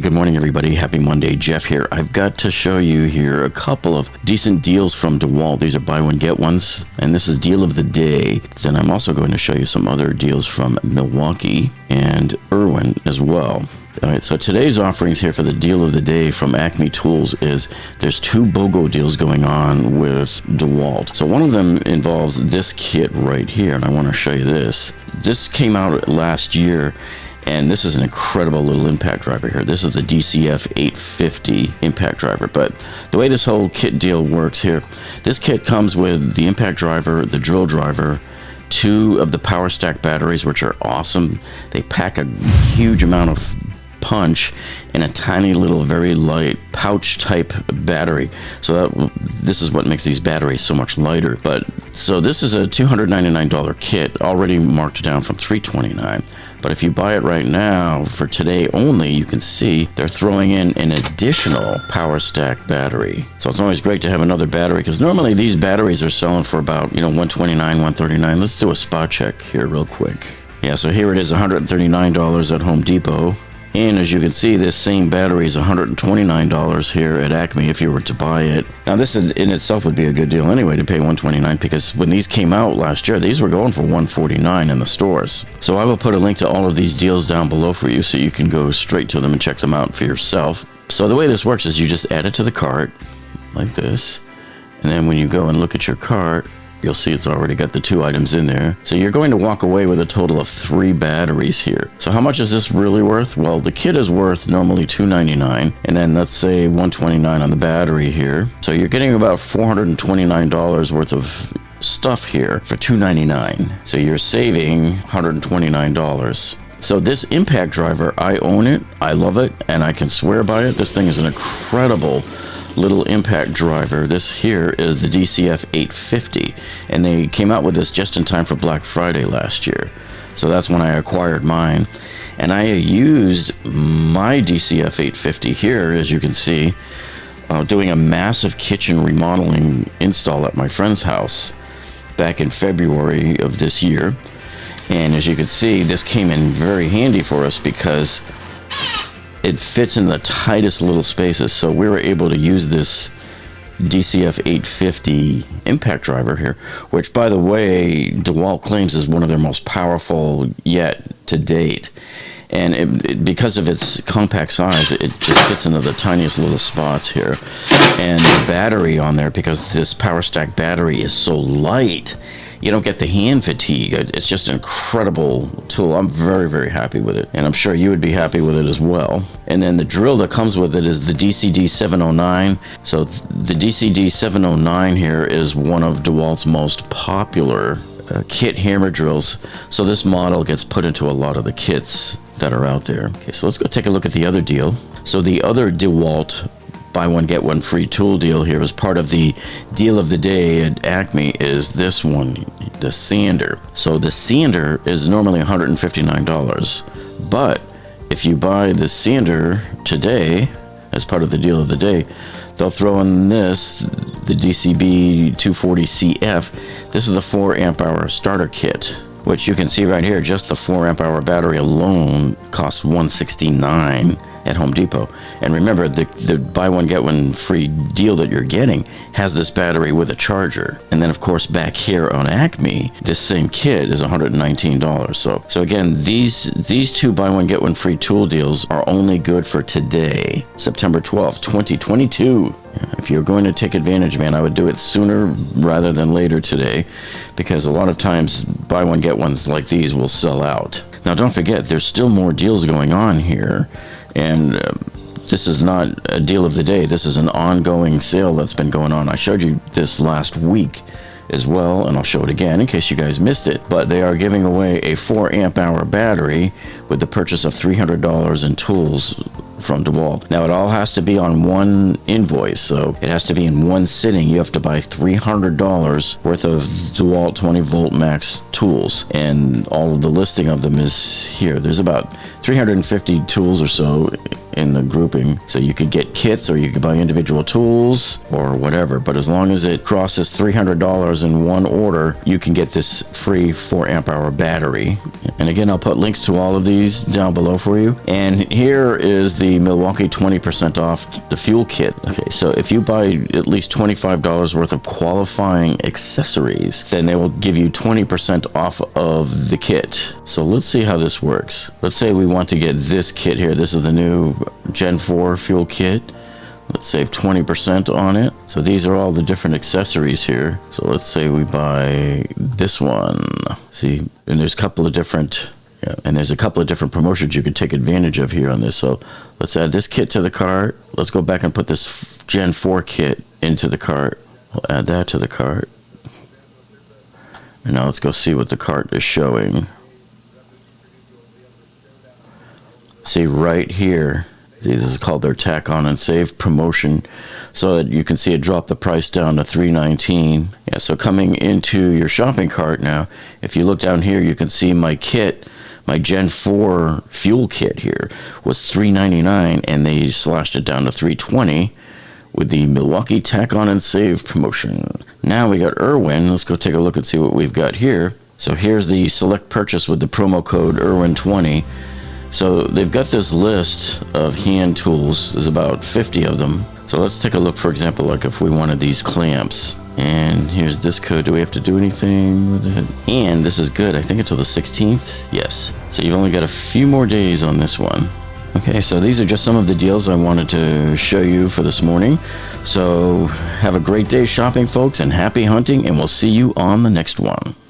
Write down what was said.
good morning, everybody. Happy Monday. Jeff here. I've got to show you here a couple of decent deals from DeWalt. These are buy one, get ones, and this is deal of the day. Then I'm also going to show you some other deals from Milwaukee and Irwin as well. All right, so today's offerings here for the deal of the day from Acme Tools is there's two BOGO deals going on with DeWalt. So one of them involves this kit right here, and I want to show you this. This came out last year, and this is an incredible little impact driver here. This is the DCF 850 impact driver. But the way this whole kit deal works here, this kit comes with the impact driver, the drill driver, two of the POWERSTACK batteries, which are awesome. They pack a huge amount of punch in a tiny little, very light pouch type battery. So this is what makes these batteries so much lighter. But so this is a $299 kit, already marked down from $329. But if you buy it right now for today only, you can see they're throwing in an additional POWERSTACK battery. So it's always great to have another battery, because normally these batteries are selling for about, $129, $139. Let's do a spot check here real quick. Yeah, so here it is, $139 at Home Depot. And as you can see, this same battery is $129 here at Acme if you were to buy it. Now this in itself would be a good deal anyway, to pay $129, because when these came out last year, these were going for $149 in the stores. So I will put a link to all of these deals down below for you, so you can go straight to them and check them out for yourself. So the way this works is you just add it to the cart like this, and then when you go and look at your cart, you'll see it's already got the two items in there. So you're going to walk away with a total of 3 batteries here. So how much is this really worth? Well, the kit is worth normally $299, and then let's say $129 on the battery here. So you're getting about $429 worth of stuff here for $299. So you're saving $129. So this impact driver, I own it, I love it, and I can swear by it. This thing is an incredible little impact driver. This here is the DCF 850, and they came out with this just in time for Black Friday last year. So that's when I acquired mine, and I used my DCF 850 here, as you can see, doing a massive kitchen remodeling install at my friend's house back in February of this year. And as you can see, this came in very handy for us because it fits in the tightest little spaces. So we were able to use this DCF 850 impact driver here, which, by the way, DeWalt claims is one of their most powerful yet to date. And because of its compact size, it just fits into the tiniest little spots here. And the battery on there, because this POWERSTACK battery is so light, you don't get the hand fatigue. It's just an incredible tool. I'm very, very happy with it, and I'm sure you would be happy with it as well. And then the drill that comes with it is the DCD 709. So the DCD 709 here is one of DeWalt's most popular kit hammer drills. So this model gets put into a lot of the kits that are out there. Okay, so let's go take a look at the other deal. So the other DeWalt buy one get one free tool deal here as part of the deal of the day at Acme is this one, the sander. So the sander is normally $159, but if you buy the sander today as part of the deal of the day, they'll throw in this, the DCB 240CF. This is the 4 amp hour starter kit, which you can see right here. Just the 4 amp hour battery alone costs $169 at Home Depot. And remember, the buy one get one free deal that you're getting has this battery with a charger. And then of course back here on Acme, this same kit is $119. So again, these two buy one get one free tool deals are only good for today, September 12th, 2022. If you're going to take advantage, man, I would do it sooner rather than later today, because a lot of times buy one get ones like these will sell out. Now don't forget, there's still more deals going on here, and this is not a deal of the day. This is an ongoing sale that's been going on. I showed you this last week as well, and I'll show it again in case you guys missed it. But they are giving away a 4 amp hour battery with the purchase of $300 in tools from DeWalt. Now it all has to be on one invoice, so it has to be in one sitting. You have to buy $300 worth of DeWalt 20 volt max tools, and all of the listing of them is here. There's about 350 tools or so in the grouping. So you could get kits or you could buy individual tools or whatever. But as long as it crosses $300 in one order, you can get this free 4 amp hour battery. And again, I'll put links to all of these down below for you. And here is the Milwaukee 20% off the fuel kit. Okay, so if you buy at least $25 worth of qualifying accessories, then they will give you 20% off of the kit. So let's see how this works. Let's say we want to get this kit here. This is the new Gen 4 fuel kit. Let's save 20% on it. So these are all the different accessories here. So let's say we buy this one. See, and there's a couple of different promotions you can take advantage of here on this. So let's add this kit to the cart. Let's go back and put this Gen 4 kit into the cart. We'll add that to the cart. And now let's go see what the cart is showing. See right here. See, this is called their tack on and save promotion. So that you can see it dropped the price down to $3.19. Yeah, so coming into your shopping cart now, if you look down here, you can see my kit. My Gen 4 fuel kit here was $3.99, and they slashed it down to $3.20 with the Milwaukee Tack On and Save promotion. Now we got Irwin. Let's go take a look and see what we've got here. So here's the select purchase with the promo code Irwin20. So they've got this list of hand tools. There's about 50 of them. So let's take a look, for example, like if we wanted these clamps. And here's this code. Do we have to do anything with it? And this is good. I think until the 16th. Yes. So you've only got a few more days on this one. Okay, so these are just some of the deals I wanted to show you for this morning. So have a great day shopping, folks, and happy hunting, and we'll see you on the next one.